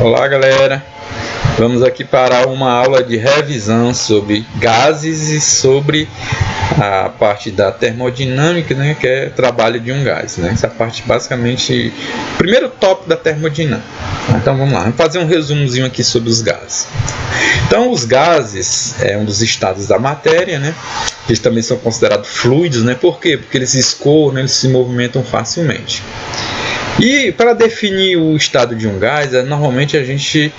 Olá, galera. Vamos aqui para uma aula de revisão sobre gases e sobre a parte da termodinâmica, né, que é o trabalho de um gás, né? Essa parte basicamente o primeiro tópico da termodinâmica. Então vamos lá, vamos fazer um resumozinho aqui sobre os gases. Então os gases é um dos estados da matéria, né? Eles também são considerados fluidos, né? Por quê? Porque eles escoam, né? Eles se movimentam facilmente. E para definir o estado de um gás, normalmente a gente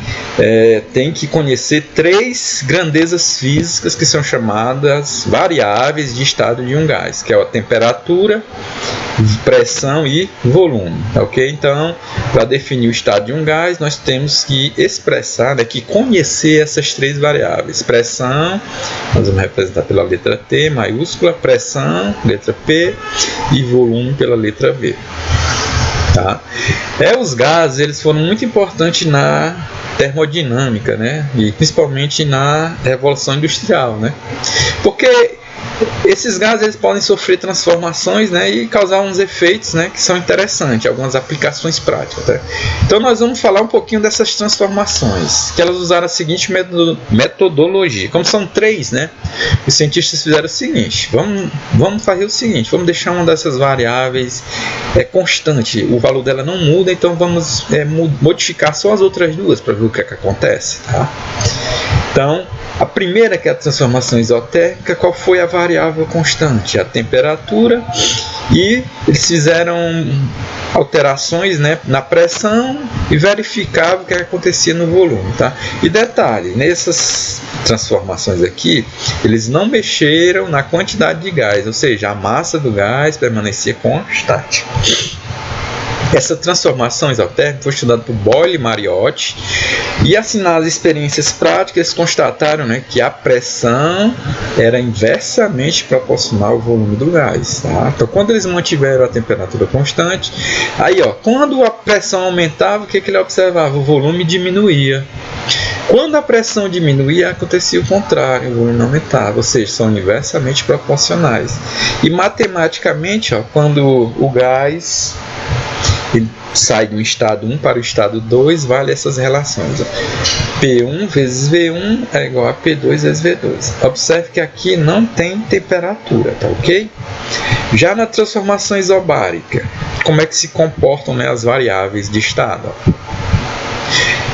tem que conhecer três grandezas físicas que são chamadas variáveis de estado de um gás, que é a temperatura, pressão e volume, ok? Então, para definir o estado de um gás, nós temos que expressar, né, que conhecer essas três variáveis. Pressão, nós vamos representar pela letra T maiúscula, pressão, letra P, e volume pela letra V. Tá? Os gases eles foram muito importantes na termodinâmica, né? E principalmente na Revolução Industrial, né? Porque esses gases eles podem sofrer transformações, né, e causar uns efeitos, né, que são interessantes, algumas aplicações práticas. Tá? Então nós vamos falar um pouquinho dessas transformações, que elas usaram a seguinte metodologia. Como são três, né, os cientistas fizeram o seguinte: vamos fazer o seguinte, vamos deixar uma dessas variáveis constante, o valor dela não muda, então vamos modificar só as outras duas para ver o que acontece. Tá? Então, a primeira, que é a transformação isotérmica, qual foi a variável constante? A temperatura, e eles fizeram alterações, né, na pressão e verificavam o que acontecia no volume. Tá? E detalhe, nessas transformações aqui, eles não mexeram na quantidade de gás, ou seja, a massa do gás permanecia constante. Essa transformação isotérmica foi estudada por Boyle e Mariotti, e assim nas experiências práticas eles constataram, né, que a pressão era inversamente proporcional ao volume do gás. Tá? Então quando eles mantiveram a temperatura constante, aí quando a pressão aumentava, o que ele observava? O volume diminuía. Quando a pressão diminuía, acontecia o contrário, o volume aumentava, ou seja, são inversamente proporcionais. E matematicamente, quando o gás ele sai do estado 1 para o estado 2, vale essas relações. P1 vezes V1 é igual a P2 vezes V2. Observe que aqui não tem temperatura, tá ok? Já na transformação isobárica, como é que se comportam, né, as variáveis de estado?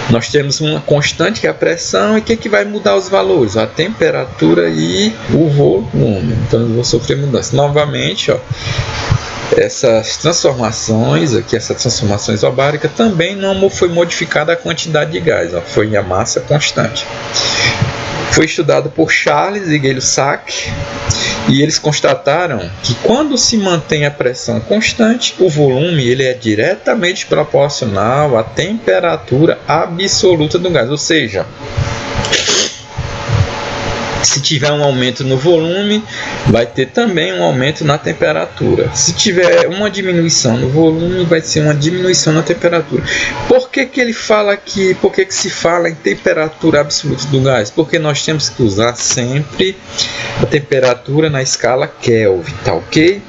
Nós temos uma constante, que é a pressão, e o que vai mudar os valores? A temperatura e o volume. Então eu vou sofrer mudança. Novamente, essas transformações aqui, essa transformação isobárica, também não foi modificada a quantidade de gás, foi a massa constante. Foi estudado por Charles e Gay-Lussac, e eles constataram que quando se mantém a pressão constante, o volume ele é diretamente proporcional à temperatura absoluta do gás, ou seja, se tiver um aumento no volume, vai ter também um aumento na temperatura. Se tiver uma diminuição no volume, vai ser uma diminuição na temperatura. Por que ele fala aqui? Por que se fala em temperatura absoluta do gás? Porque nós temos que usar sempre a temperatura na escala Kelvin, tá ok?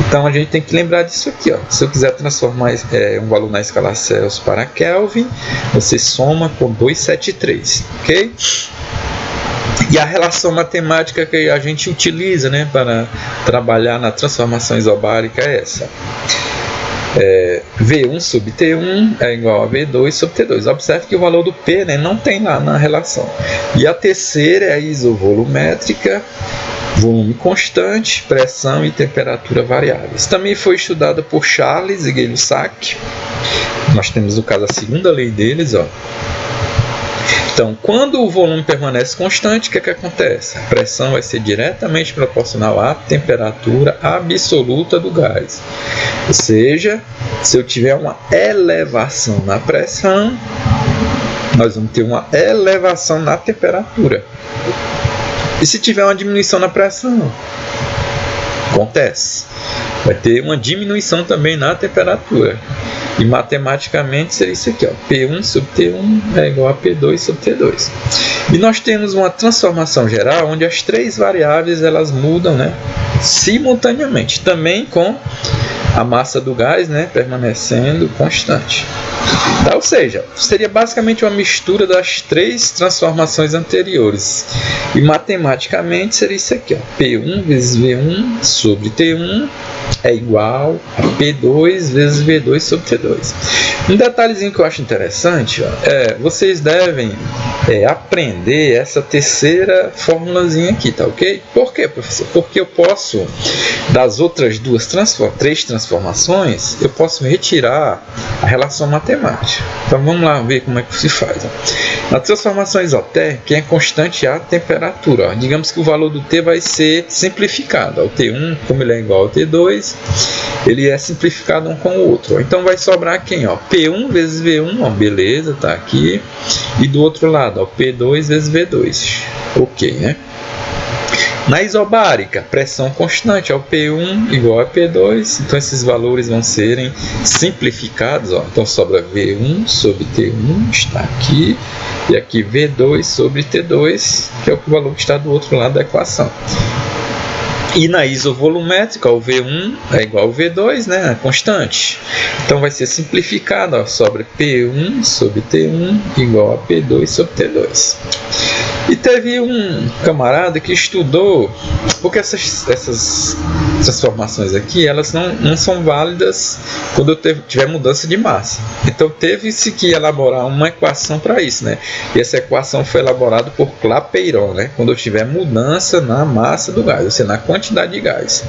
Então a gente tem que lembrar disso aqui. Se eu quiser transformar um valor na escala Celsius para Kelvin, você soma com 273, ok? E a relação matemática que a gente utiliza, né, para trabalhar na transformação isobárica é essa. V1 sobre T1 é igual a V2 sobre T2. Observe que o valor do P, né, não tem lá na relação. E a terceira é a isovolumétrica, volume constante, pressão e temperatura variáveis. Também foi estudada por Charles e Gay-Lussac. Nós temos, no caso, a segunda lei deles, Então, quando o volume permanece constante, o que acontece? A pressão vai ser diretamente proporcional à temperatura absoluta do gás. Ou seja, se eu tiver uma elevação na pressão, nós vamos ter uma elevação na temperatura. E se tiver uma diminuição na pressão, acontece, vai ter uma diminuição também na temperatura. E matematicamente seria isso aqui, P1 sobre T1 é igual a P2 sobre T2. E nós temos uma transformação geral onde as três variáveis elas mudam, né, simultaneamente, também com a massa do gás, né, permanecendo constante. Tá? Ou seja, seria basicamente uma mistura das três transformações anteriores. E matematicamente seria isso aqui, ó. P1 vezes V1 sobre T1 é igual a P2 vezes V2 sobre T2. Um detalhezinho que eu acho interessante, ó, vocês devem aprender essa terceira formulazinha aqui, tá ok? Por quê, professor? Porque eu posso, das outras três transformações, eu posso retirar a relação matemática. Então vamos lá ver como é que se faz. Ó. Na transformação isotérmica é constante a temperatura. Ó. Digamos que o valor do T vai ser simplificado. Ó. O T1, como ele é igual ao T2, ele é simplificado um com o outro. Ó. Então vai sobrar quem? Ó? P1 vezes V1, ó, beleza, tá aqui. E do outro lado, ó, P2 vezes V2. Ok, né? Na isobárica, pressão constante, ó, P1 igual a P2, então esses valores vão serem simplificados, ó. Então sobra V1 sobre T1, está aqui, e aqui V2 sobre T2, que é o valor que está do outro lado da equação. E na isovolumétrica, o V1 é igual ao V2, né, constante. Então vai ser simplificado, ó, sobra P1 sobre T1 igual a P2 sobre T2. E teve um camarada que estudou, porque essas transformações aqui, elas não são válidas quando eu tiver mudança de massa. Então teve-se que elaborar uma equação para isso, né? E essa equação foi elaborada por Clapeyron, né? Quando eu tiver mudança na massa do gás, ou seja, na quantidade de gás,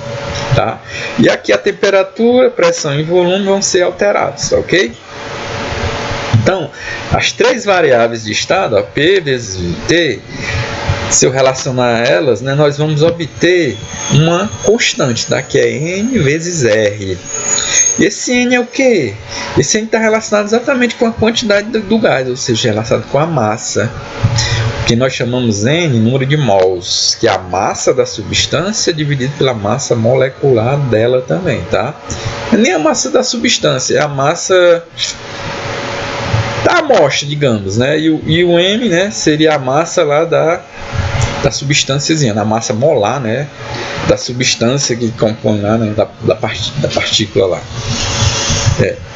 tá? E aqui a temperatura, pressão e volume vão ser alterados, tá, ok? Então, as três variáveis de estado, ó, P vezes T, se eu relacionar elas, né, nós vamos obter uma constante, tá? Que é N vezes R. E esse N é o quê? Esse N está relacionado exatamente com a quantidade do gás, ou seja, relacionado com a massa, que nós chamamos N, número de mols, que é a massa da substância dividido pela massa molecular dela também, tá? Não é nem a massa da substância, é a massa da amostra, digamos, né? E o M, né, seria a massa lá da substânciazinha, na massa molar, né, da substância que compõe lá, né, da partícula lá.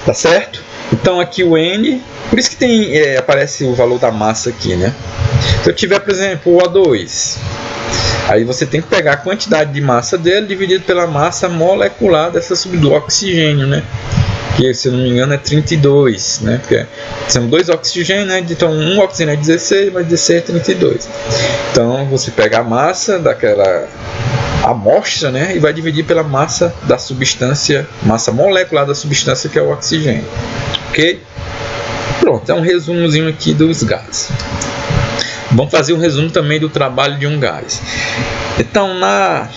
Tá certo? Então aqui o N, por isso que aparece o valor da massa aqui, né? Se eu tiver, por exemplo, o O2, aí você tem que pegar a quantidade de massa dele dividido pela massa molecular do oxigênio, né? Que, se eu não me engano, é 32, né? Porque são dois oxigênios, né? Então um oxigênio é 16, mas 16 é 32. Então você pega a massa daquela amostra, né? E vai dividir pela massa da substância, massa molecular da substância, que é o oxigênio. Ok? Pronto, é um resumozinho aqui dos gases. Vamos fazer um resumo também do trabalho de um gás. Então, na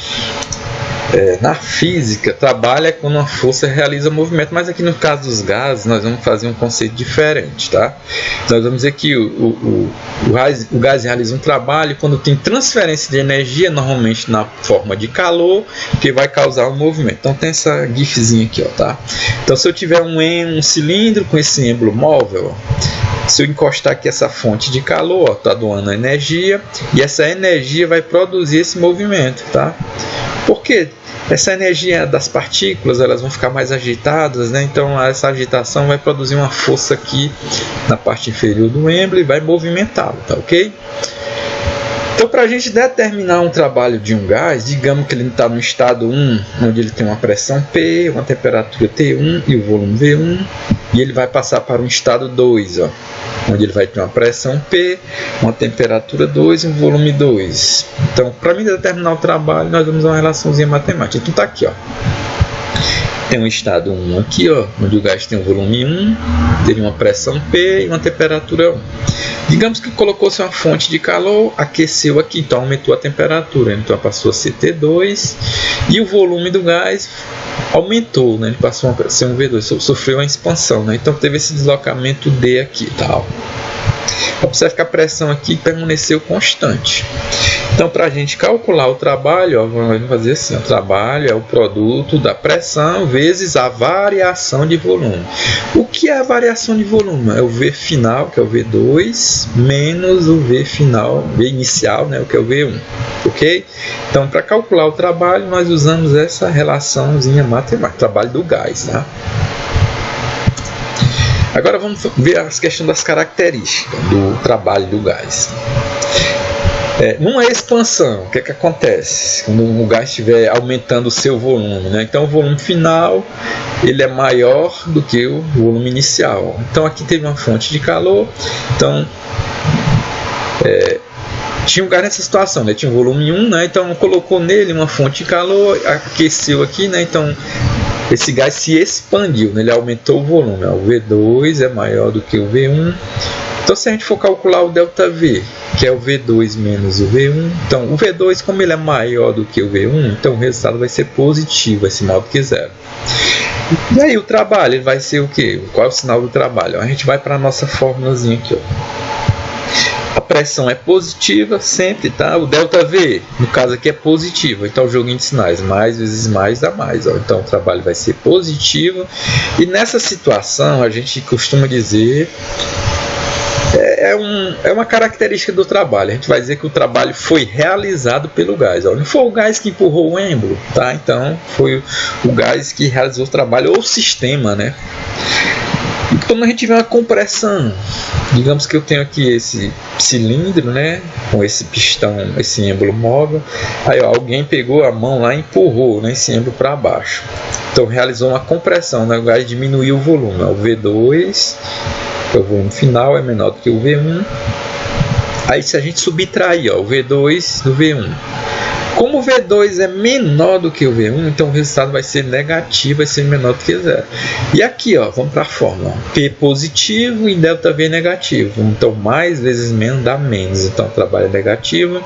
física, trabalho é quando uma força realiza movimento, mas aqui no caso dos gases, nós vamos fazer um conceito diferente, tá? Nós vamos dizer que o gás realiza um trabalho quando tem transferência de energia, normalmente na forma de calor, que vai causar um movimento. Então tem essa gifzinha aqui, ó, tá? Então se eu tiver um cilindro com esse símbolo móvel, ó, se eu encostar aqui essa fonte de calor, está doando energia, e essa energia vai produzir esse movimento, tá? Por quê? Essa energia das partículas, elas vão ficar mais agitadas, né? Então essa agitação vai produzir uma força aqui na parte inferior do êmbolo e vai movimentá-lo, tá ok? Então, para a gente determinar um trabalho de um gás, digamos que ele está no estado 1, onde ele tem uma pressão P, uma temperatura T1 e o volume V1, e ele vai passar para um estado 2, ó, onde ele vai ter uma pressão P, uma temperatura 2 e um volume 2. Então, para mim determinar o trabalho, nós vamos usar uma relaçãozinha matemática. Então, está aqui, ó. Tem um estado 1 aqui, ó, onde o gás tem um volume 1, teria uma pressão P e uma temperatura 1. Digamos que colocou-se uma fonte de calor, aqueceu aqui, então aumentou a temperatura, então passou a ser T2 e o volume do gás aumentou, né? Ele passou a ser um V2, sofreu uma expansão, né? Então teve esse deslocamento D aqui, tal. Observe que a pressão aqui permaneceu constante. Então, para a gente calcular o trabalho, ó, vamos fazer assim: o trabalho é o produto da pressão vezes a variação de volume. O que é a variação de volume? É o V final, que é o V2, menos o V final, V inicial, né, o que é o V1. Ok? Então, para calcular o trabalho, nós usamos essa relaçãozinha matemática, trabalho do gás, tá? Agora vamos ver a questão das características do trabalho do gás. Numa expansão, o que acontece? Quando o gás estiver aumentando o seu volume, né? Então o volume final ele é maior do que o volume inicial. Então aqui teve uma fonte de calor, então tinha um gás nessa situação, né? Tinha um volume 1, né? Então colocou nele uma fonte de calor, aqueceu aqui, né? Então esse gás se expandiu, né? Ele aumentou o volume. O V2 é maior do que o V1. Então se a gente for calcular o ΔV, que é o V2 menos o V1, então o V2, como ele é maior do que o V1, então o resultado vai ser positivo, vai ser maior do que zero. E aí o trabalho, ele vai ser o quê? Qual é o sinal do trabalho? A gente vai para a nossa formulazinha aqui, ó. A pressão é positiva sempre, tá? O ΔV, no caso aqui, é positivo. Então o joguinho de sinais, mais vezes mais dá mais, ó. Então o trabalho vai ser positivo. E nessa situação a gente costuma dizer é uma característica do trabalho. A gente vai dizer que o trabalho foi realizado pelo gás. Não foi o gás que empurrou o êmbolo, tá? Então foi o gás que realizou o trabalho, ou o sistema, né? Quando a gente tiver uma compressão, digamos que eu tenho aqui esse cilindro, né, com esse pistão, esse êmbolo móvel, aí ó, alguém pegou a mão lá e empurrou, né, esse êmbolo para baixo. Então realizou uma compressão, né, o gás diminuiu o volume. O V2, que é o volume final, é menor do que o V1. Aí se a gente subtrair, ó, o V2 do V1, como o V2 é menor do que o V1, então o resultado vai ser negativo, vai ser menor do que zero. E aqui, ó, vamos para a fórmula. P positivo e ΔV negativo. Então, mais vezes menos dá menos. Então, o trabalho é negativo.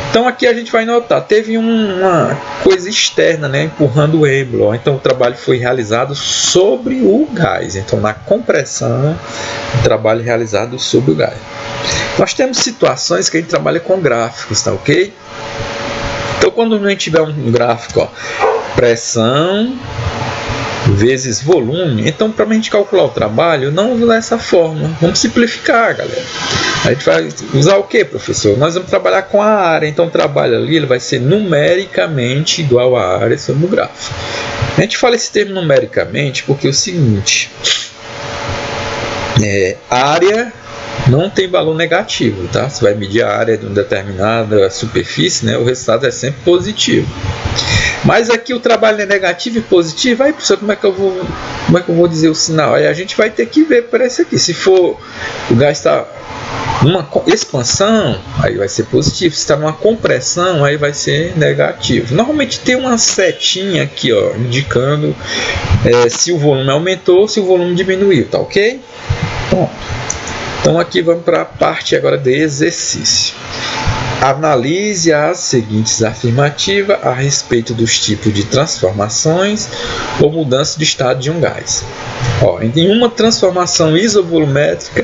Então, aqui a gente vai notar, teve uma coisa externa, né, empurrando o êmbolo. Então, o trabalho foi realizado sobre o gás. Então, na compressão, o trabalho é realizado sobre o gás. Nós temos situações que a gente trabalha com gráficos, tá ok? Então, quando a gente tiver um gráfico, ó, pressão vezes volume, então para a gente calcular o trabalho, não usar essa fórmula. Vamos simplificar, galera. A gente vai usar o que, professor? Nós vamos trabalhar com a área. Então, o trabalho ali ele vai ser numericamente igual à área sobre o gráfico. A gente fala esse termo numericamente porque é o seguinte: área não tem valor negativo, tá? Você vai medir a área de uma determinada superfície, né? O resultado é sempre positivo. Mas aqui o trabalho é negativo e positivo. Aí, professor, como é que eu vou dizer o sinal? Aí a gente vai ter que ver por esse aqui. Se for o gás está numa expansão, aí vai ser positivo. Se está numa compressão, aí vai ser negativo. Normalmente tem uma setinha aqui, ó, indicando se o volume aumentou ou se o volume diminuiu, tá ok? Pronto. Então aqui vamos para a parte agora de exercício. Analise as seguintes afirmativas a respeito dos tipos de transformações ou mudança de estado de um gás. Em uma transformação isovolumétrica,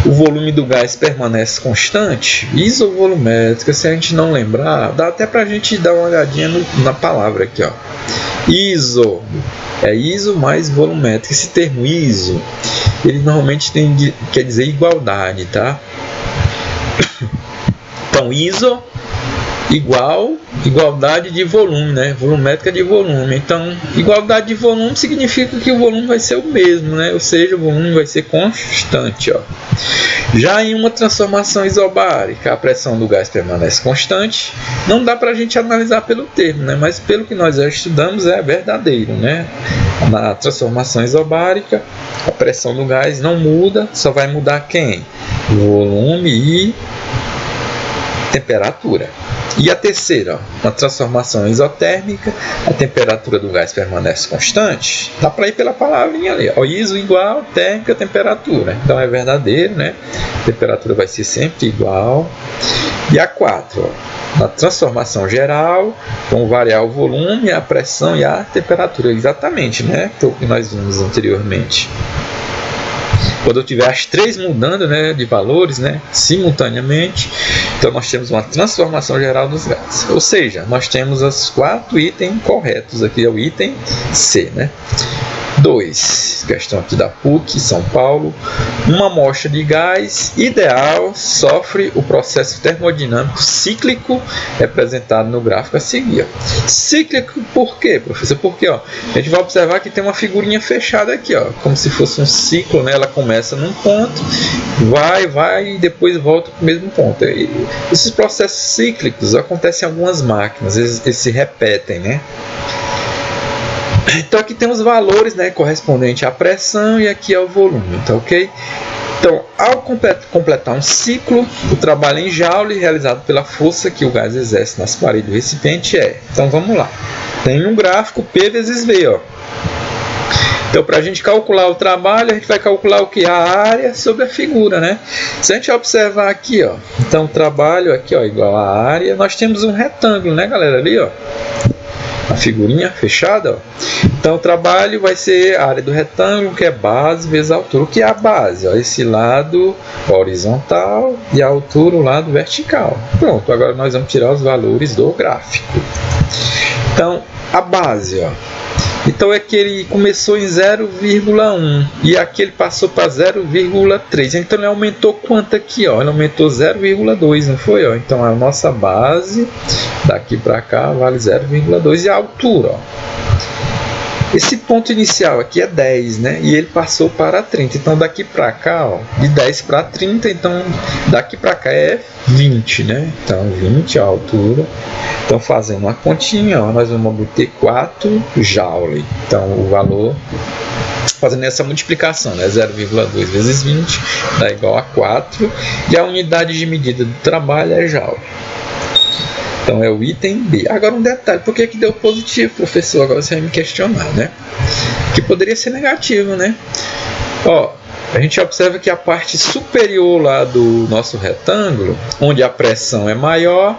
o volume do gás permanece constante. Isovolumétrica, se a gente não lembrar, dá até para a gente dar uma olhadinha na palavra aqui, ó. Iso, é iso mais volumétrica. Esse termo iso, ele normalmente quer dizer igualdade, tá? Então, iso igualdade de volume, né? Volumétrica de volume. Então, igualdade de volume significa que o volume vai ser o mesmo, né? Ou seja, o volume vai ser constante, ó. Já em uma transformação isobárica, a pressão do gás permanece constante. Não dá para a gente analisar pelo termo, né? Mas pelo que nós já estudamos é verdadeiro, né? Na transformação isobárica, a pressão do gás não muda, só vai mudar quem? O volume e temperatura. E a terceira, na transformação isotérmica, a temperatura do gás permanece constante. Dá para ir pela palavrinha ali, ó, iso igual, térmica, temperatura. Então é verdadeiro, né? A temperatura vai ser sempre igual. E a 4, ó, na transformação geral, vão variar o volume, a pressão e a temperatura. Exatamente, né? Foi o que nós vimos anteriormente. Quando eu tiver as três mudando, né, de valores, né, simultaneamente, então nós temos uma transformação geral dos gases. Ou seja, nós temos os 4 itens corretos aqui, é o item C, né? 2. Questão aqui da PUC, São Paulo. Uma amostra de gás ideal sofre o processo termodinâmico cíclico representado no gráfico a seguir. Cíclico por quê, professor? Porque a gente vai observar que tem uma figurinha fechada aqui, como se fosse um ciclo, né? Ela começa num ponto, vai e depois volta para o mesmo ponto. E esses processos cíclicos acontecem em algumas máquinas, eles se repetem, né? Então aqui tem os valores, né, correspondente à pressão e aqui ao volume, tá ok? Então, ao completar um ciclo, o trabalho em Joule realizado pela força que o gás exerce nas paredes do recipiente é. Então vamos lá. Tem um gráfico P vezes V, Então, para a gente calcular o trabalho, a gente vai calcular o que? A área sobre a figura, né? Se a gente observar aqui, então o trabalho aqui, igual a área, nós temos um retângulo, né, galera? Ali, a figurinha fechada, Então o trabalho vai ser a área do retângulo, que é base vezes a altura. O que é a base? Esse lado horizontal e a altura o lado vertical. Pronto, agora nós vamos tirar os valores do gráfico. Então, a base, Então é que ele começou em 0,1 e aqui ele passou para 0,3. Então ele aumentou quanto aqui? Ele aumentou 0,2, não foi? Então a nossa base daqui para cá vale 0,2 e a altura, Esse ponto inicial aqui é 10, né? E ele passou para 30. Então daqui para cá, de 10 para 30, então daqui para cá é 20, né? Então 20 a altura. Então fazendo uma continha, nós vamos obter 4 Joule. Então o valor, fazendo essa multiplicação, né? 0,2 vezes 20 dá igual a 4. E a unidade de medida do trabalho é Joule. Então é o item B. Agora um detalhe, por que deu positivo, professor? Agora você vai me questionar, né? Que poderia ser negativo, né? A gente observa que a parte superior lá do nosso retângulo, onde a pressão é maior,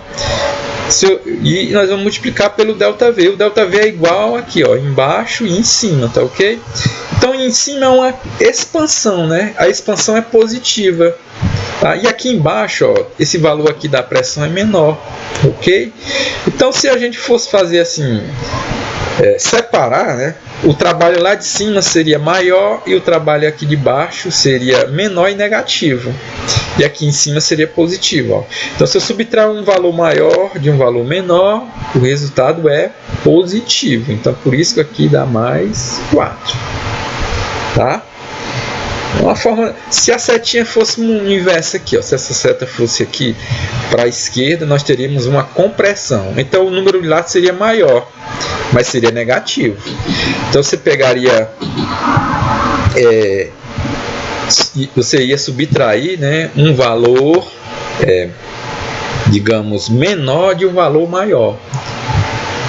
e nós vamos multiplicar pelo ΔV. O ΔV é igual aqui, embaixo e em cima, tá ok? Então em cima é uma expansão, né? A expansão é positiva. E aqui embaixo, esse valor aqui da pressão é menor, ok? Então se a gente fosse fazer assim, separar, né? O trabalho lá de cima seria maior e o trabalho aqui de baixo seria menor e negativo. E aqui em cima seria positivo. Então se eu subtrair um valor maior de um valor menor, o resultado é positivo. Então por isso que aqui dá mais 4. Tá? Uma forma, se a setinha fosse no inverso aqui, se essa seta fosse aqui para a esquerda, nós teríamos uma compressão. Então o número de lá seria maior, mas seria negativo. Então você pegaria, você ia subtrair, né, um valor, digamos, menor de um valor maior.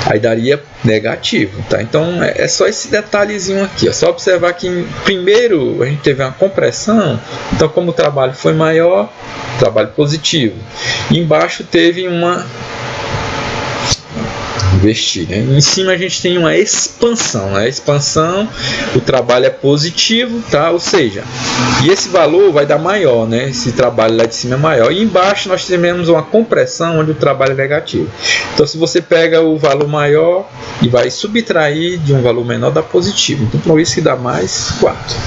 Aí daria negativo, tá? Então é só esse detalhezinho aqui, só observar que primeiro a gente teve uma compressão, então como o trabalho foi maior, trabalho positivo. E embaixo teve uma investir, né? Em cima a gente tem uma expansão, né? A expansão, o trabalho é positivo, tá? Ou seja, e esse valor vai dar maior, né? Esse trabalho lá de cima é maior. E embaixo nós temos uma compressão onde o trabalho é negativo. Então se você pega o valor maior e vai subtrair de um valor menor, dá positivo. Então por isso que dá mais 4.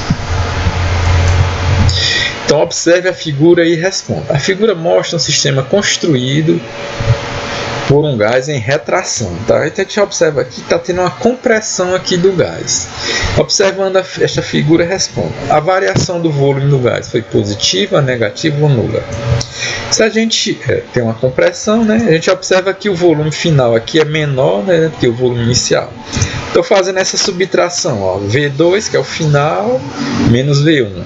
Então observe a figura e responda. A figura mostra um sistema construído por um gás em retração, tá? Então a gente observa aqui que está tendo uma compressão aqui do gás. Observando esta figura, responda. A variação do volume do gás foi positiva, negativa ou nula? Se a gente tem uma compressão, né, a gente observa que o volume final aqui é menor, né, do que o volume inicial. Estou fazendo essa subtração, V2, que é o final, menos V1.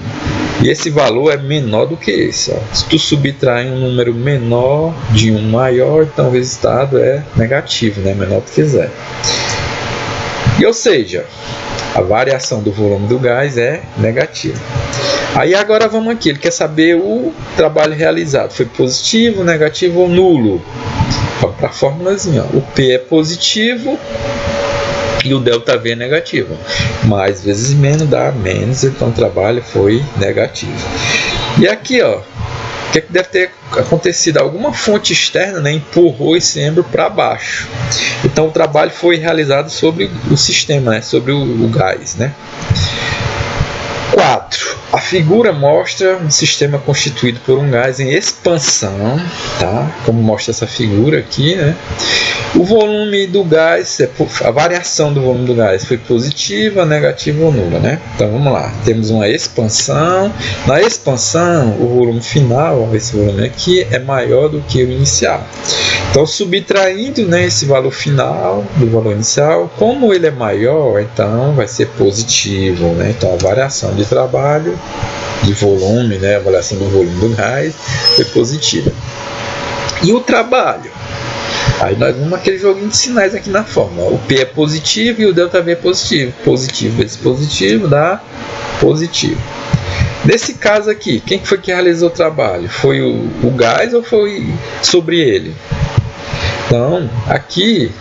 E esse valor é menor do que esse. Se tu subtrair um número menor de um maior, então o resultado é negativo, né? Menor do que zero. E, ou seja, a variação do volume do gás é negativa. Aí agora vamos aqui, ele quer saber o trabalho realizado. Foi positivo, negativo ou nulo? Para a formulazinha, o P é positivo e o ΔV é negativo. Mais vezes menos dá menos, então o trabalho foi negativo. E aqui, que deve ter acontecido? Alguma fonte externa, né, empurrou esse êmbrio para baixo. Então o trabalho foi realizado sobre o sistema, né, sobre o gás, né? 4. A figura mostra um sistema constituído por um gás em expansão, tá? Como mostra essa figura aqui, né? O volume do gás, a variação do volume do gás foi positiva, negativa ou nula, né? Então vamos lá, temos uma expansão. Na expansão, o volume final, esse volume aqui, é maior do que o inicial. Então, subtraindo, né, esse valor final do valor inicial, como ele é maior, então vai ser positivo, né? Então a variação de trabalho, de volume, né, a variação do volume do gás foi positiva. E o trabalho? Aí nós vamos naquele joguinho de sinais aqui na fórmula. O P é positivo e o ΔV é positivo. Positivo vezes positivo dá positivo. Nesse caso aqui, quem foi que realizou o trabalho? Foi o gás ou foi sobre ele? Então, aqui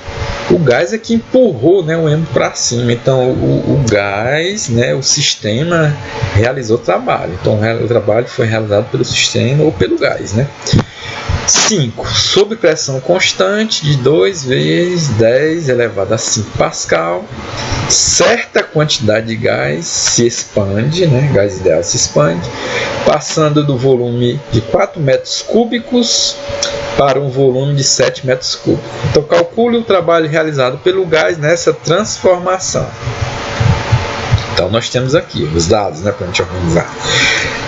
o gás é que empurrou, né, o êmbrio para cima. Então, o gás, né, o sistema realizou o trabalho. Então, o trabalho foi realizado pelo sistema ou pelo gás, né? 5. Sob pressão constante de 2 vezes 10 elevado a 5 Pascal, certa quantidade de gás se expande, né? Gás ideal se expande, passando do volume de 4 metros cúbicos para um volume de 7 metros cúbicos. Então, calcule o trabalho realizado pelo gás nessa transformação. Então, nós temos aqui os dados, né, para a gente organizar.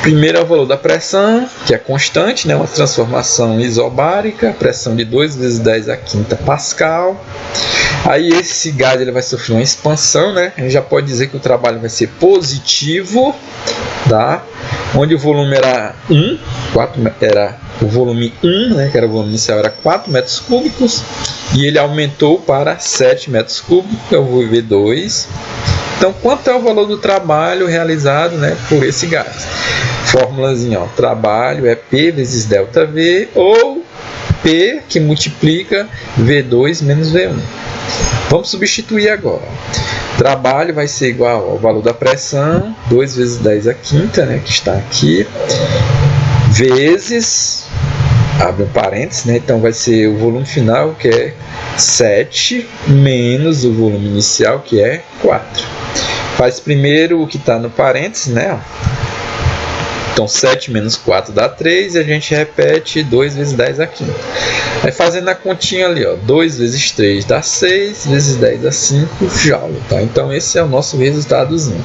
Primeiro é o valor da pressão, que é constante, né, uma transformação isobárica, pressão de 2 vezes 10 a quinta Pascal. Aí esse gás ele vai sofrer uma expansão, né? A gente já pode dizer que o trabalho vai ser positivo, tá? Onde o volume era 1, era o volume 1, né, que era o volume inicial, era 4 metros cúbicos, e ele aumentou para 7 metros cúbicos, eu vou ver 2. Então, quanto é o valor do trabalho realizado, né, por esse gás? Fórmulazinha, ó, trabalho é P vezes ΔV, ou P que multiplica V2 menos V1. Vamos substituir agora. Trabalho vai ser igual ao valor da pressão, 2 vezes 10 a quinta, né, que está aqui, vezes, abre um parênteses, né, então vai ser o volume final, que é 7, menos o volume inicial, que é 4. Faz primeiro o que está no parênteses, né? Então 7 menos 4 dá 3 e a gente repete 2 vezes 10 a quinta. Aí fazendo a continha ali, ó, 2 vezes 3 dá 6, vezes 10 dá 5 joule, tá? Então esse é o nosso resultadozinho.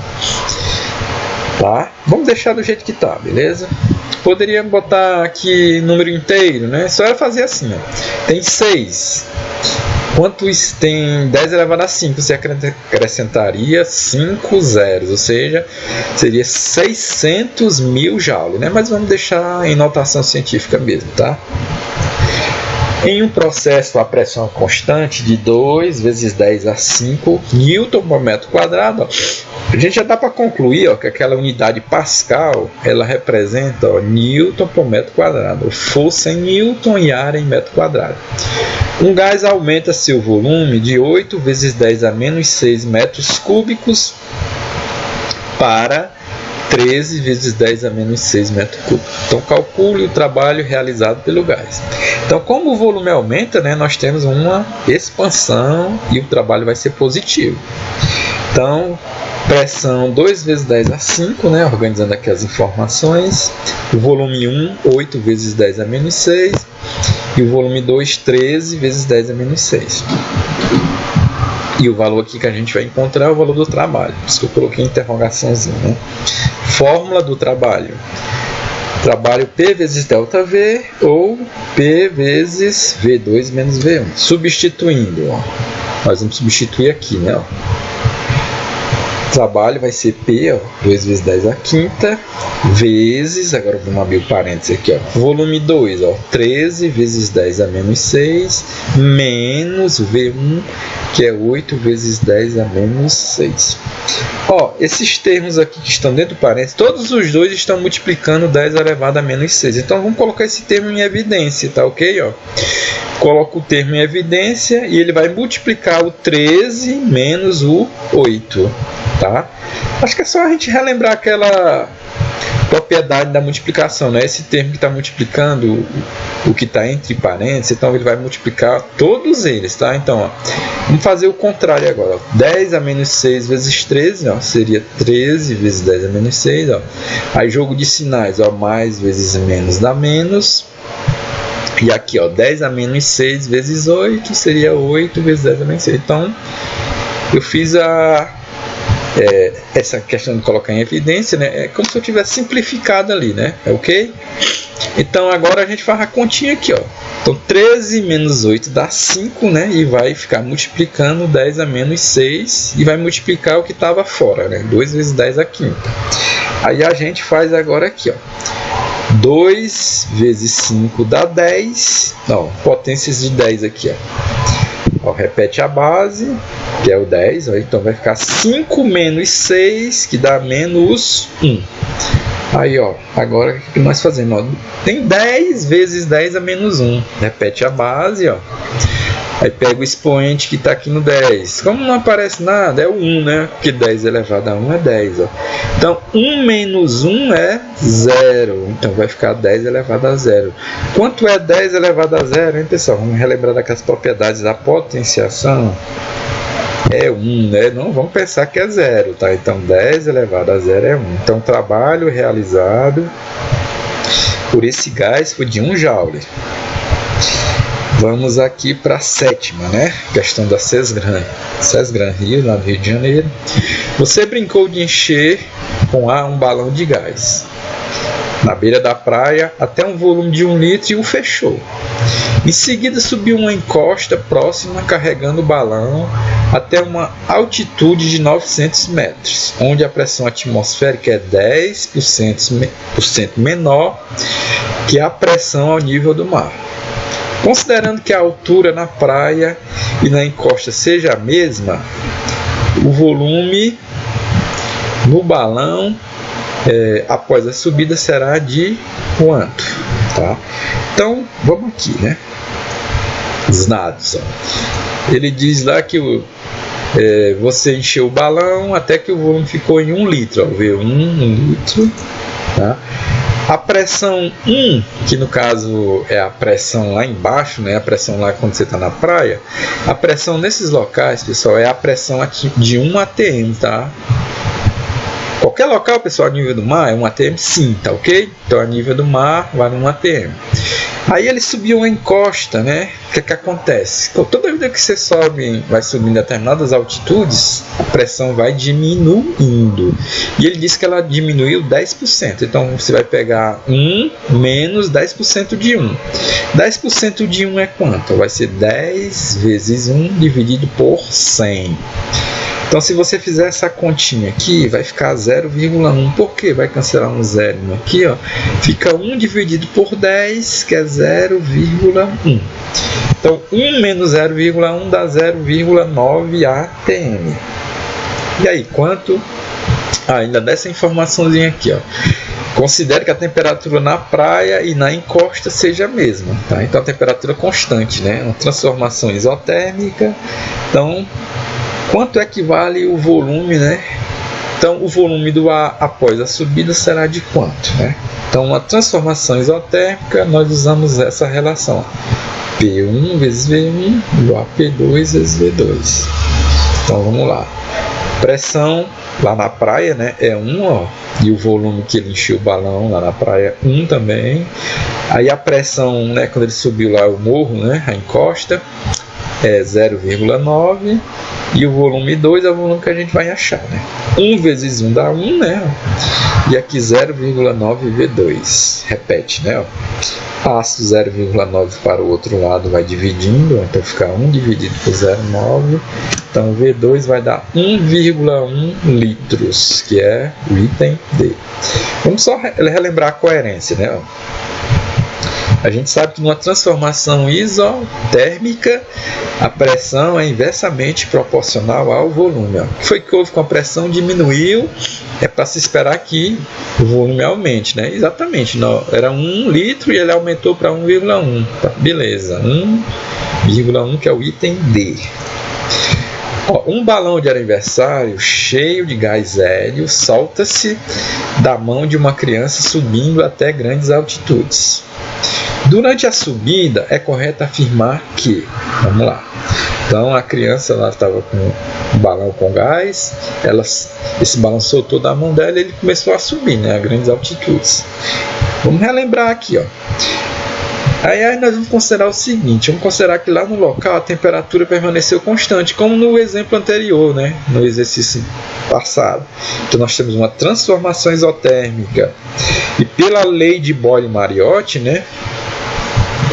Tá? Vamos deixar do jeito que tá, beleza? Poderia botar aqui número inteiro, né? Só era fazer assim, ó. Tem 6. Quantos tem 10 elevado a 5? Você acrescentaria 5 zeros, ou seja, seria 600 mil joule, né? Mas vamos deixar em notação científica mesmo, tá? Em um processo a pressão constante de 2 vezes 10 a 5 Newton por metro quadrado, ó, a gente já dá para concluir, ó, que aquela unidade Pascal ela representa, ó, Newton por metro quadrado, força em Newton e área em metro quadrado. Um gás aumenta seu volume de 8 vezes 10 a menos 6 metros cúbicos para 13 vezes 10 a menos 6 metros cúbicos. Então, calcule o trabalho realizado pelo gás. Então, como o volume aumenta, né, nós temos uma expansão e o trabalho vai ser positivo. Então, pressão 2 vezes 10 a 5, né, organizando aqui as informações. O volume 1, 8 vezes 10 a menos 6. E o volume 2, 13 vezes 10 a menos 6. E o valor aqui que a gente vai encontrar é o valor do trabalho. Por isso que eu coloquei interrogaçãozinha, né? Fórmula do trabalho. Trabalho P vezes ΔV ou P vezes V2 menos V1. Substituindo, ó. Nós vamos substituir aqui, né? Ó. Trabalho vai ser P, ó, 2 vezes 10 a quinta, vezes, agora vamos abrir o parênteses aqui, ó, volume 2, ó, 13 vezes 10 a menos 6, menos V1, que é 8 vezes 10 a menos 6. Ó, esses termos aqui que estão dentro do parênteses, todos os dois estão multiplicando 10 elevado a menos 6. Então vamos colocar esse termo em evidência, tá ok? Ó? Coloca o termo em evidência e ele vai multiplicar o 13 menos o 8. Tá? Acho que é só a gente relembrar propriedade da multiplicação, né? Esse termo que está multiplicando o que está entre parênteses, então ele vai multiplicar todos eles, tá? Então, ó, vamos fazer o contrário agora. Ó. 10 a menos 6 vezes 13, ó, seria 13 vezes 10 a menos 6. Ó. Aí jogo de sinais, ó, mais vezes menos dá menos. E aqui, ó, 10 a menos 6 vezes 8 seria 8 vezes 10 a menos 6. Então, eu fiz essa questão de colocar em evidência, né? É como se eu tivesse simplificado ali, né? Ok? Então, agora a gente faz a continha aqui, ó. Então, 13 menos 8 dá 5, né? E vai ficar multiplicando 10 a menos 6 e vai multiplicar o que estava fora, né? 2 vezes 10 a quinta. Aí a gente faz agora aqui, ó. 2 vezes 5 dá 10. Não, potências de 10 aqui, ó. Repete a base, que é o 10. Ó, então vai ficar 5 menos 6, que dá menos 1. Aí, ó, agora o que nós fazemos? Ó, tem 10 vezes 10 a menos 1. Repete a base, ó. Aí pega o expoente que está aqui no 10. Como não aparece nada, é o 1, né? Porque 10 elevado a 1 é 10. Ó. Então, 1 menos 1 é 0. Então, vai ficar 10 elevado a 0. Quanto é 10 elevado a 0, hein, pessoal? Vamos relembrar daquelas propriedades da potenciação. É 1, né? Não vamos pensar que é 0, tá? Então, 10 elevado a 0 é 1. Então, o trabalho realizado por esse gás foi de 1 joule. Vamos aqui para a sétima, né? Questão da Sesgran Rio, lá no Rio de Janeiro. Você brincou de encher com ar um balão de gás na beira da praia até um volume de 1 litro e o fechou. Em seguida subiu uma encosta próxima carregando o balão até uma altitude de 900 metros, onde a pressão atmosférica é 10% menor que a pressão ao nível do mar. Considerando que a altura na praia e na encosta seja a mesma, o volume no balão após a subida será de quanto? Tá? Então, vamos aqui, né? Os dados. Ó. Ele diz lá que você encheu o balão até que o volume ficou em 1 litro. Ó, V1, 1 litro. Tá? A pressão 1, que no caso é a pressão lá embaixo, né? A pressão lá quando você está na praia. A pressão nesses locais, pessoal, é a pressão de 1 atm, tá? Qualquer local, pessoal, a nível do mar é 1 atm, sim, tá ok? Então, a nível do mar vale 1 atm. Aí ele subiu uma encosta, né? O que acontece? Toda vida que você sobe, vai subindo em determinadas altitudes, a pressão vai diminuindo. E ele disse que ela diminuiu 10%. Então você vai pegar 1 menos 10% de 1. 10% de 1 é quanto? Vai ser 10 vezes 1 dividido por 100. Então, se você fizer essa continha aqui, vai ficar 0,1. Por quê? Vai cancelar um zero aqui, ó. Fica 1 dividido por 10, que é 0,1. Então, 1 menos 0,1 dá 0,9 atm. E aí, quanto? Ainda dessa informaçãozinha aqui, ó. Considere que a temperatura na praia e na encosta seja a mesma, tá? Então, a temperatura constante, né? Uma transformação isotérmica. Então, quanto equivale o volume, né? Então, o volume do ar após a subida será de quanto, né? Então, uma transformação isotérmica, nós usamos essa relação. P1 vezes V1 igual a P2 vezes V2. Então, vamos lá. Pressão lá na praia, né? É 1, ó. E o volume que ele encheu o balão lá na praia, 1 também. Aí a pressão, né? Quando ele subiu lá o morro, né? A encosta, é 0,9. E o volume 2 é o volume que a gente vai achar, né? 1 vezes 1 dá 1, né? E aqui 0,9 V2. Repete, né? Passo 0,9 para o outro lado, vai dividindo. Então fica 1 dividido por 0,9. Então V2 vai dar 1,1 litros, que é o item D. Vamos só relembrar a coerência, né? A gente sabe que numa transformação isotérmica, a pressão é inversamente proporcional ao volume. Ó. O que foi que houve com a pressão? Diminuiu, é para se esperar que o volume aumente, né? Exatamente, não, era 1 litro e ele aumentou para 1,1. Tá, beleza, 1,1 que é o item D. Ó, um balão de aniversário cheio de gás hélio solta-se da mão de uma criança subindo até grandes altitudes. Durante a subida, é correto afirmar que, vamos lá, então a criança estava com um balão com gás, esse balão soltou da mão dela e ele começou a subir, né, a grandes altitudes. Vamos relembrar aqui, ó. Aí nós vamos considerar o seguinte, vamos considerar que lá no local a temperatura permaneceu constante, como no exemplo anterior, né, no exercício passado. Então nós temos uma transformação isotérmica. E pela lei de Boyle-Mariotti, né,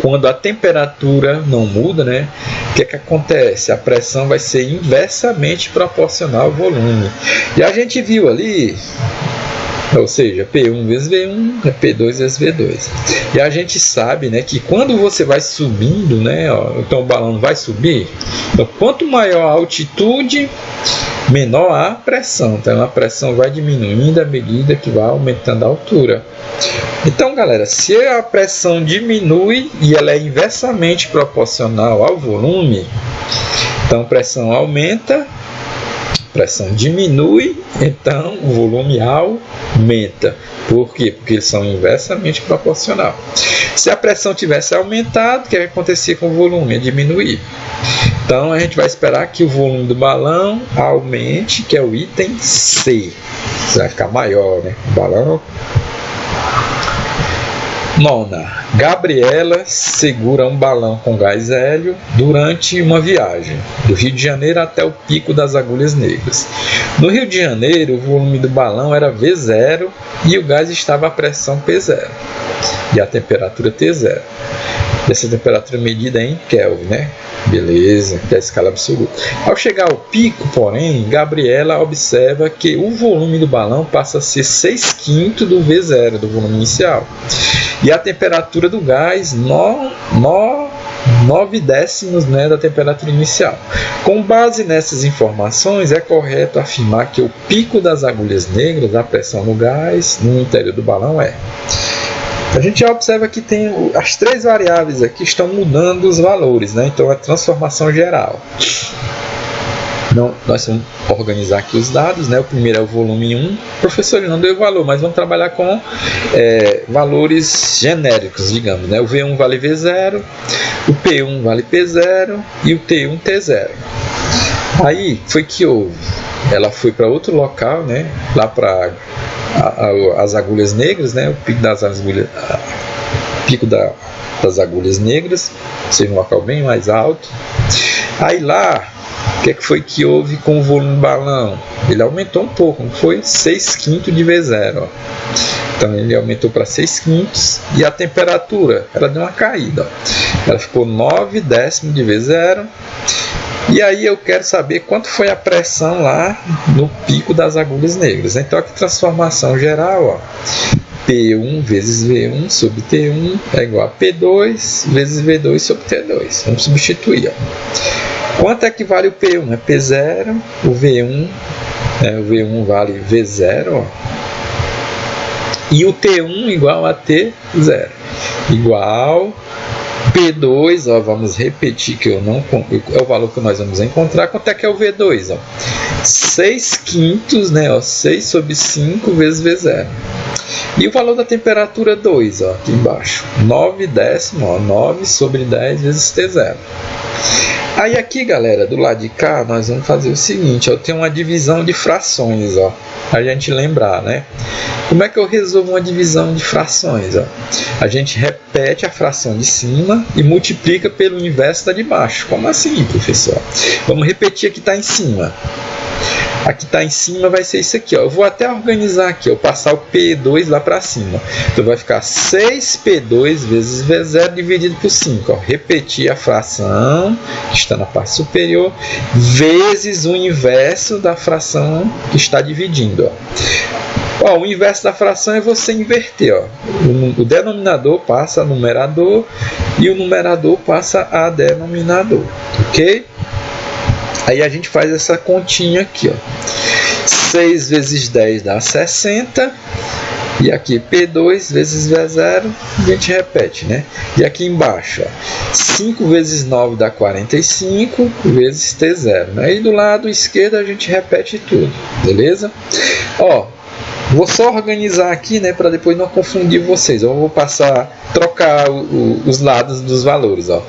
quando a temperatura não muda, né, o que acontece? A pressão vai ser inversamente proporcional ao volume. E a gente viu ali, ou seja, P1 vezes V1 é P2 vezes V2. E a gente sabe, né, que quando você vai subindo, né, ó, então o balão vai subir, então quanto maior a altitude, menor a pressão. Então a pressão vai diminuindo à medida que vai aumentando a altura. Então, galera, se a pressão diminui e ela é inversamente proporcional ao volume, então a pressão aumenta, a pressão diminui, então o volume aumenta. Por quê? Porque eles são inversamente proporcional. Se a pressão tivesse aumentado, o que acontecia com o volume? Ia diminuir. Então a gente vai esperar que o volume do balão aumente, que é o item C. Isso vai ficar maior, né? O balão. Nona. Gabriela segura um balão com gás hélio durante uma viagem do Rio de Janeiro até o Pico das Agulhas Negras. No Rio de Janeiro, o volume do balão era V0 e o gás estava a pressão P0 e a temperatura T0. Essa temperatura medida em Kelvin, né? Beleza, que é a escala absoluta. Ao chegar ao pico, porém, Gabriela observa que o volume do balão passa a ser 6/5 do V0, do volume inicial. E a temperatura do gás, 9 décimos, né, da temperatura inicial. Com base nessas informações, é correto afirmar que o pico das agulhas negras, a pressão no gás, no interior do balão é... A gente já observa que tem as três variáveis aqui estão mudando os valores, né? Então é transformação geral. Então, nós vamos organizar aqui os dados, né? O primeiro é o volume 1. Professor, ele não deu valor, mas vamos trabalhar com valores genéricos, digamos, né? O V1 vale V0, o P1 vale P0 e o T1 T0. Aí foi que houve. Ela foi para outro local, né? Lá para as agulhas negras, né? O pico das agulhas, das agulhas negras, seja um local bem mais alto. Aí lá, o que foi que houve com o volume do balão? Ele aumentou um pouco, não foi? 6/5 de V0. Ó. Então ele aumentou para 6/5 e a temperatura, ela deu uma caída. Ó. Ela ficou 9 décimos de V0. E aí eu quero saber quanto foi a pressão lá no pico das agulhas negras. Então aqui transformação geral, ó, P1 vezes V1 sobre T1 é igual a P2 vezes V2 sobre T2. Vamos substituir. Ó. Quanto é que vale o P1? É P0, o V1 vale V0, ó, e o T1 igual a T0, igual P2, ó, vamos repetir que é o valor que nós vamos encontrar. Quanto é que é o V2? Ó? 6/5, né, ó, 6 sobre 5 vezes V0. E o valor da temperatura 2, ó, aqui embaixo, 9 décimos, ó, 9 sobre 10 vezes T0. Aí aqui, galera, do lado de cá, nós vamos fazer o seguinte, ó, eu tenho uma divisão de frações, ó, a gente lembrar, né? Como é que eu resolvo uma divisão de frações? Ó? A gente repete a fração de cima e multiplica pelo inverso da de baixo. Como assim, professor? Vamos repetir aqui está em cima. Aqui está em cima vai ser isso aqui. Ó. Eu vou até organizar aqui, ó, passar o P2 lá para cima. Então vai ficar 6P2 vezes V0 dividido por 5. Ó. Repetir a fração que está na parte superior vezes o inverso da fração que está dividindo. Ó. Ó, o inverso da fração é você inverter. Ó. O denominador passa a numerador e o numerador passa a denominador. Ok? Aí a gente faz essa continha aqui. Ó. 6 vezes 10 dá 60. E aqui P2 vezes V0, a gente repete, né? E aqui embaixo, ó, 5 vezes 9 dá 45 vezes T0, né? E do lado esquerdo a gente repete tudo, beleza? Ó, vou só organizar aqui, né, para depois não confundir vocês. Eu vou trocar os lados dos valores. Ó.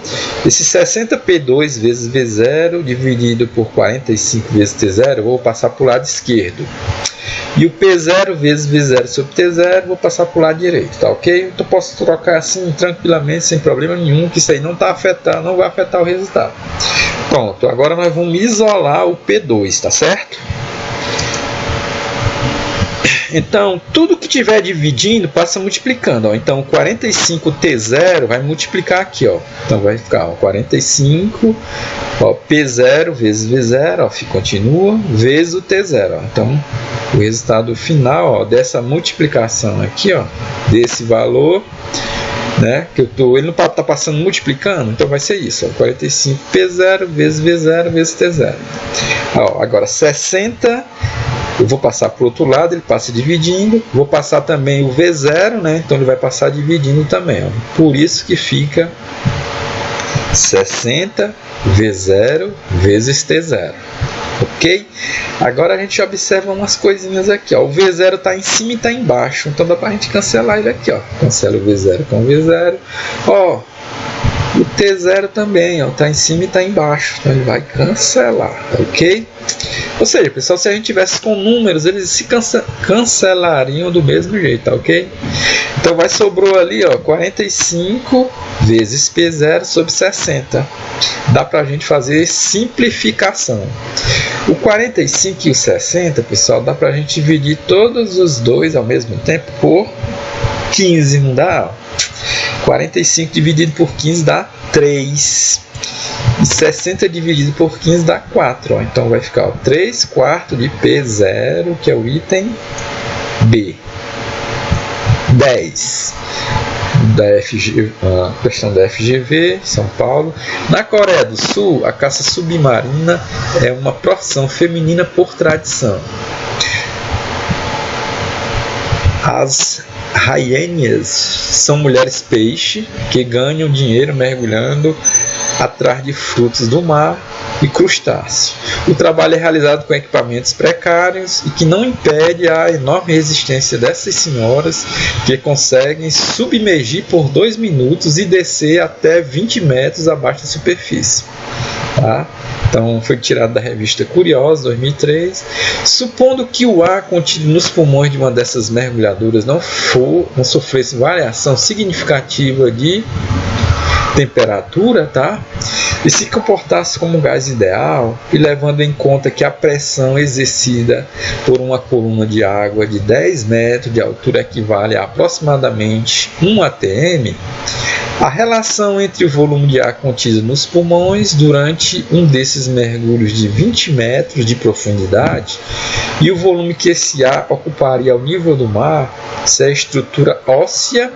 Esse 60P2 vezes V0 dividido por 45 vezes T0, eu vou passar para o lado esquerdo. E o P0 vezes V0 sobre T0, vou passar para o lado direito, tá ok? Então posso trocar assim tranquilamente, sem problema nenhum, que isso aí não vai afetar o resultado. Pronto, agora nós vamos isolar o P2, tá certo? Então, tudo que estiver dividindo, passa multiplicando. Ó. Então, 45T0 vai multiplicar aqui. Ó. Então, vai ficar 45 ó, P0 vezes V0, ó, continua, vezes o T0. Ó. Então, o resultado final ó, dessa multiplicação aqui, ó, desse valor, né, que ele não está passando multiplicando, então vai ser isso. Ó, 45P0 vezes V0 vezes T0. Ó, agora, 60... eu vou passar para o outro lado, ele passa dividindo. Vou passar também o V0, né? Então ele vai passar dividindo também. Ó. Por isso que fica 60 V0 vezes T0. Ok? Agora a gente observa umas coisinhas aqui. Ó. O V0 está em cima e está embaixo. Então dá para a gente cancelar ele aqui. Ó. Cancela o V0 com o V0. Ó. O T0 também está em cima e está embaixo, então ele vai cancelar, ok? Ou seja, pessoal, se a gente tivesse com números, eles se cancelariam do mesmo jeito, tá, ok? Então sobrou ali, ó, 45 vezes P0 sobre 60. Dá para a gente fazer simplificação. O 45 e o 60, pessoal, dá para a gente dividir todos os dois ao mesmo tempo por 15, não dá? 45 dividido por 15 dá 3. E 60 dividido por 15 dá 4. Ó. Então vai ficar 3 quartos de P0, que é o item B. 10. Questão da FGV, São Paulo. Na Coreia do Sul, a caça submarina é uma profissão feminina por tradição. As rainhas são mulheres peixe que ganham dinheiro mergulhando atrás de frutos do mar e crustáceos. O trabalho é realizado com equipamentos precários e que não impede a enorme resistência dessas senhoras que conseguem submergir por 2 minutos e descer até 20 metros abaixo da superfície. Tá? Então, foi tirado da revista Curiosa, 2003. Supondo que o ar contido nos pulmões de uma dessas mergulhadoras não sofresse variação significativa de temperatura, tá? E se comportasse como gás ideal, e levando em conta que a pressão exercida por uma coluna de água de 10 metros de altura equivale a aproximadamente 1 atm, a relação entre o volume de ar contido nos pulmões durante um desses mergulhos de 20 metros de profundidade e o volume que esse ar ocuparia ao nível do mar, se a estrutura óssea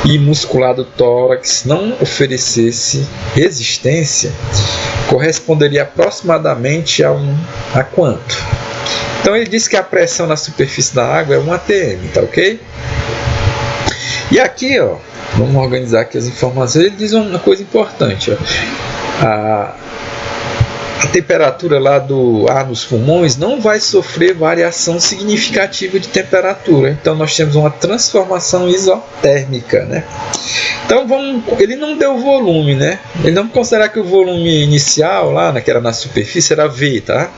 e muscular do tórax não oferecesse resistência, corresponderia aproximadamente a quanto? Então ele diz que a pressão na superfície da água é 1 atm, tá ok? E aqui, ó, vamos organizar aqui as informações. Ele diz uma coisa importante. Ó. A temperatura lá do ar nos pulmões não vai sofrer variação significativa de temperatura. Então nós temos uma transformação isotérmica, né? Então ele não deu volume, né? Ele não considera que o volume inicial lá, que era na superfície, era V, tá?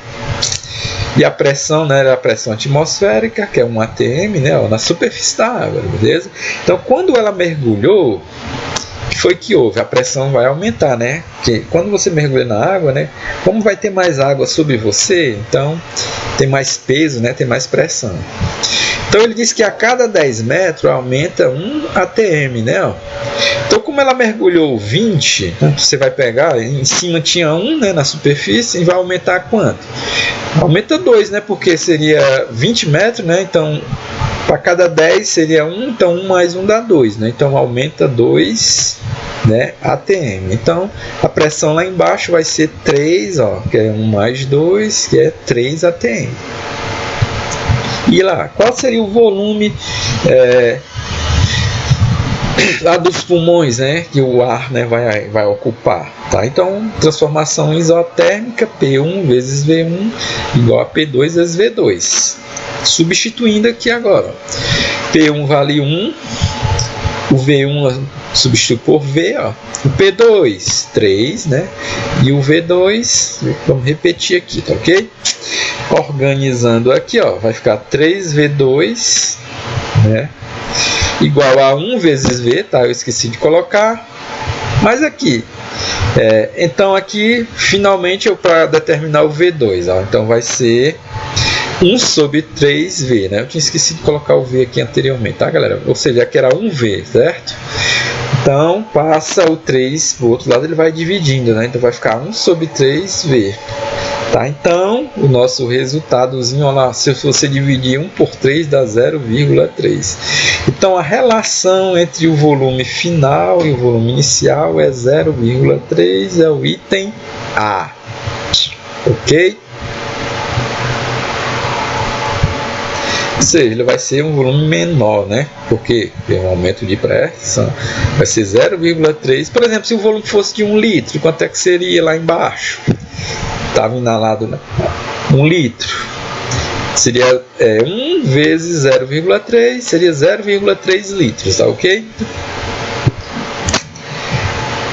E a pressão, né, era a pressão atmosférica, que é 1 atm, né, ó, na superfície da água, beleza? Então, quando ela mergulhou, o que foi que houve? A pressão vai aumentar, né? Porque quando você mergulha na água, né, como vai ter mais água sobre você, então tem mais peso, né, tem mais pressão. Então ele diz que a cada 10 metros aumenta 1 atm, né? Ó. Então como ela mergulhou 20, né, você vai pegar, em cima tinha 1, né, na superfície, e vai aumentar quanto? Aumenta 2, né, porque seria 20 metros, né, então para cada 10 seria 1, então 1 mais 1 dá 2, né, então aumenta 2, né, atm. Então a pressão lá embaixo vai ser 3, ó, que é 1 mais 2, que é 3 atm. E lá, qual seria o volume lá dos pulmões, né, que o ar, né, vai ocupar, tá? Então, transformação isotérmica, P1 vezes V1 igual a P2 vezes V2. Substituindo aqui agora, P1 vale 1, o V1 substitui por V, ó. O P2, 3, né? E o V2, vamos repetir aqui, tá ok? Organizando aqui, ó, vai ficar 3V2, né? Igual a 1 vezes V, tá? Eu esqueci de colocar. Mas aqui, então aqui, finalmente, eu para determinar o V2, ó, então vai ser 1 sobre 3V, né? Eu tinha esquecido de colocar o V aqui anteriormente, tá, galera? Ou seja, aqui era 1V, certo? Então, passa o 3 para o outro lado, ele vai dividindo, né? Então, vai ficar 1 sobre 3V. Tá? Então, o nosso resultadozinho, olha lá, se você dividir 1 por 3, dá 0,3. Então, a relação entre o volume final e o volume inicial é 0,3, é o item A. Ok? Ou seja, ele vai ser um volume menor, né? Porque tem um aumento de pressão. Vai ser 0,3. Por exemplo, se o volume fosse de 1 litro, quanto é que seria lá embaixo? Estava inalado, né? 1 litro. Seria 1 vezes 0,3, seria 0,3 litros, tá ok?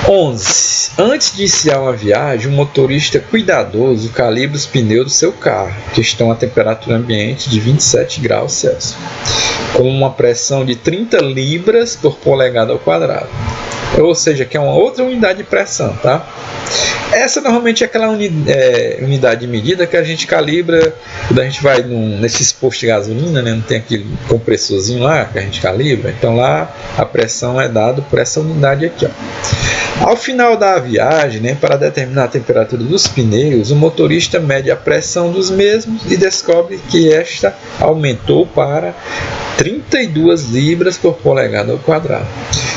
11. Antes de iniciar uma viagem, o motorista cuidadoso calibra os pneus do seu carro, que estão a temperatura ambiente de 27 graus Celsius, com uma pressão de 30 libras por polegada ao quadrado. Ou seja, que é uma outra unidade de pressão, tá? Essa normalmente é aquela unidade de medida que a gente calibra quando a gente vai nesses postos de gasolina, né? Não tem aquele compressorzinho lá que a gente calibra. Então lá a pressão é dada por essa unidade aqui, ó. Ao final da viagem, né, para determinar a temperatura dos pneus, o motorista mede a pressão dos mesmos e descobre que esta aumentou para 32 libras por polegada ao quadrado.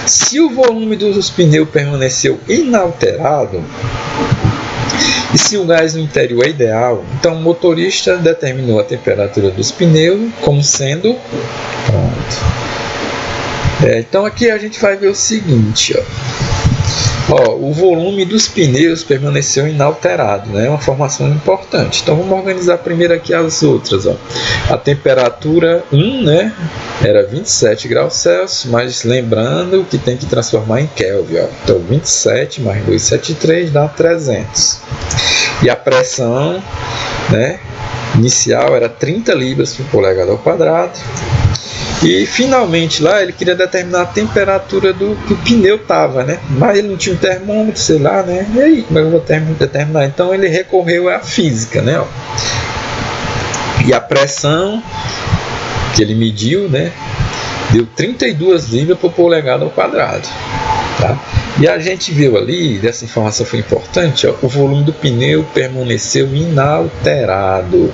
Se o volume dos pneus permaneceu inalterado e se o gás no interior é ideal, então o motorista determinou a temperatura dos pneus como sendo pronto. Então aqui a gente vai ver o seguinte, o volume dos pneus permaneceu inalterado, né? É uma informação importante. Então vamos organizar primeiro aqui as outras. A temperatura 1, né, era 27 graus Celsius, mas lembrando que tem que transformar em Kelvin. Então 27 mais 273 dá 300. E a pressão, né, inicial era 30 libras por polegada ao quadrado. E finalmente lá ele queria determinar a temperatura do que o pneu estava, né? Mas ele não tinha um termômetro, sei lá, né? E aí, como é que eu vou determinar? Então ele recorreu à física, né? E a pressão que ele mediu, né, deu 32 libras por polegada ao quadrado, tá? E a gente viu ali, essa informação foi importante, o volume do pneu permaneceu inalterado.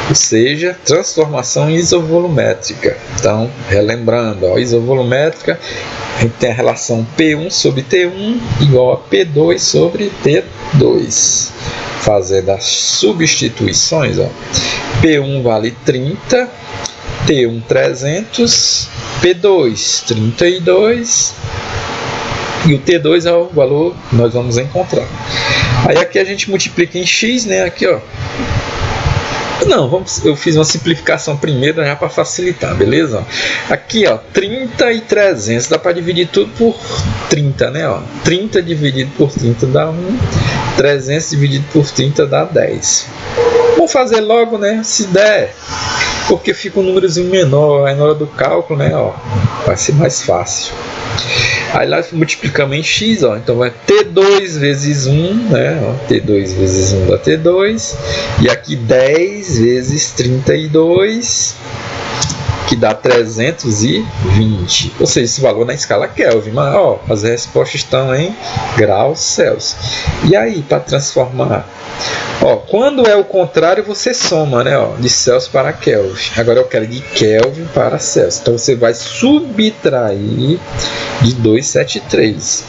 Ou seja, transformação isovolumétrica. Então, relembrando, isovolumétrica, a gente tem a relação P1 sobre T1 igual a P2 sobre T2. Fazendo as substituições, P1 vale 30, T1 300, P2 32 e o T2 é o valor que nós vamos encontrar. Aí aqui a gente multiplica em X, né? Aqui, Não, eu fiz uma simplificação primeiro já para facilitar, beleza? Aqui, 30 e 300, dá para dividir tudo por 30, né? 30 dividido por 30 dá 1, 300 dividido por 30 dá 10. Vamos fazer logo, né? Se der, porque fica um númerozinho menor, aí na hora do cálculo, né? Vai ser mais fácil. Aí lá multiplicamos em X, então vai T2 vezes 1, né? T2 vezes 1 dá T2. E aqui 10 vezes 32, que dá 320. Ou seja, esse valor na escala Kelvin. Mas as respostas estão em graus Celsius. E aí, para transformar? Quando é o contrário, você soma, né? De Celsius para Kelvin. Agora eu quero de Kelvin para Celsius. Então você vai subtrair de 273.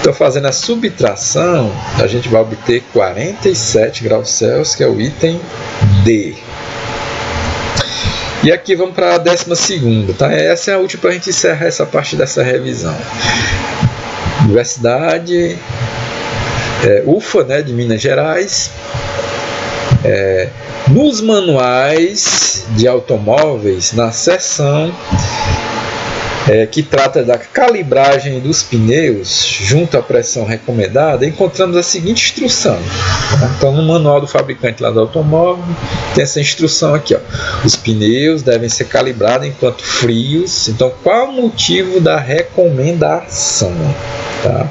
Então, fazendo a subtração, a gente vai obter 47 graus Celsius, que é o item D. E aqui vamos para a 12ª, tá? Essa é a última para a gente encerrar essa parte dessa revisão. Universidade UFA, né, de Minas Gerais. Nos manuais de automóveis, na seção que trata da calibragem dos pneus junto à pressão recomendada, encontramos a seguinte instrução. Então, no manual do fabricante lá do automóvel, tem essa instrução aqui, ó. Os pneus devem ser calibrados enquanto frios. Então, qual o motivo da recomendação? Tá?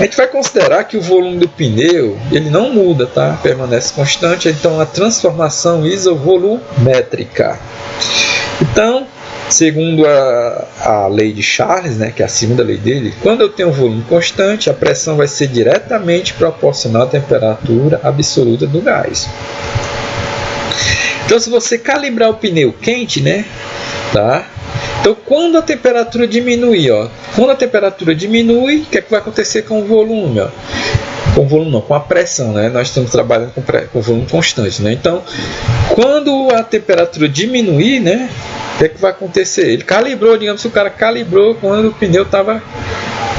A gente vai considerar que o volume do pneu ele não muda, tá? Permanece constante. Então, a transformação isovolumétrica. Então, segundo a lei de Charles, né, que é a segunda lei dele, quando eu tenho um volume constante, a pressão vai ser diretamente proporcional à temperatura absoluta do gás. Então, se você calibrar o pneu quente, né, tá? Então, quando a temperatura diminuir, ó, quando a temperatura diminui, o que é que vai acontecer com o volume? Ó? Com o volume não, com a pressão, né? Nós estamos trabalhando com volume constante, né? Então, quando a temperatura diminuir, né, o que é que vai acontecer? Ele calibrou, digamos que o cara calibrou quando o pneu estava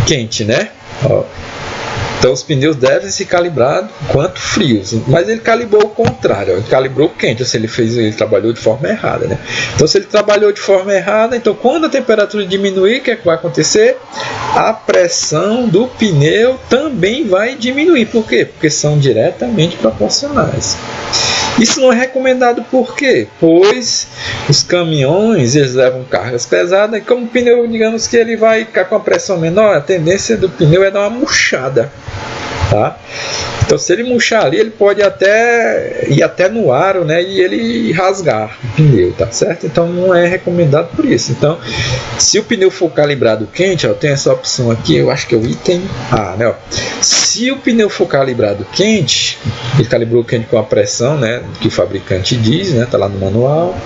quente, né? Ó. Então os pneus devem se calibrar enquanto frios, mas ele calibrou o contrário, ó. Ele calibrou quente, ou seja, ele trabalhou de forma errada, né? Então se ele trabalhou de forma errada, então quando a temperatura diminuir, o que é que vai acontecer? A pressão do pneu também vai diminuir. Por quê? Porque são diretamente proporcionais. Isso não é recomendado por quê? Pois os caminhões eles levam cargas pesadas e como o pneu, digamos que ele vai ficar com a pressão menor, a tendência do pneu é dar uma murchada. Tá? Então se ele murchar ali, ele pode até ir até no aro, né, e ele rasgar o pneu, tá certo? Então não é recomendado por isso. Então se o pneu for calibrado quente, ó, tem essa opção aqui, eu acho que é o item A, né, ó. Se o pneu for calibrado quente, ele calibrou quente com a pressão, né, que o fabricante diz, né, tá lá no manual.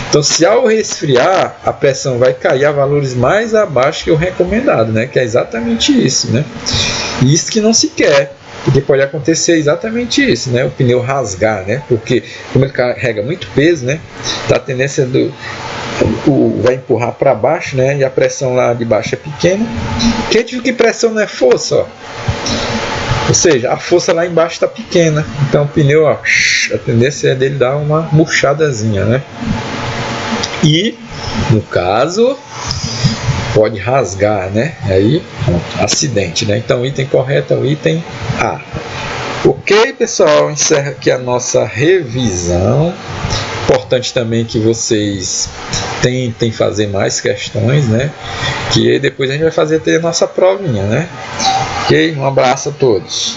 Então se ao resfriar a pressão vai cair a valores mais abaixo que o recomendado, né, que é exatamente isso, né? E isso que não se quer. Porque pode acontecer exatamente isso, né? O pneu rasgar, né? Porque como ele carrega muito peso, né? Tá a tendência vai empurrar para baixo, né? E a pressão lá de baixo é pequena. Que a gente viu que pressão não é força, ó. Ou seja, a força lá embaixo está pequena. Então o pneu, ó, a tendência é dele dar uma murchadazinha, né? E no caso pode rasgar, né? Aí, acidente, né? Então, o item correto é o item A. Ok, pessoal? Encerra aqui a nossa revisão. Importante também que vocês tentem fazer mais questões, né? Que depois a gente vai fazer a nossa provinha, né? Ok? Um abraço a todos.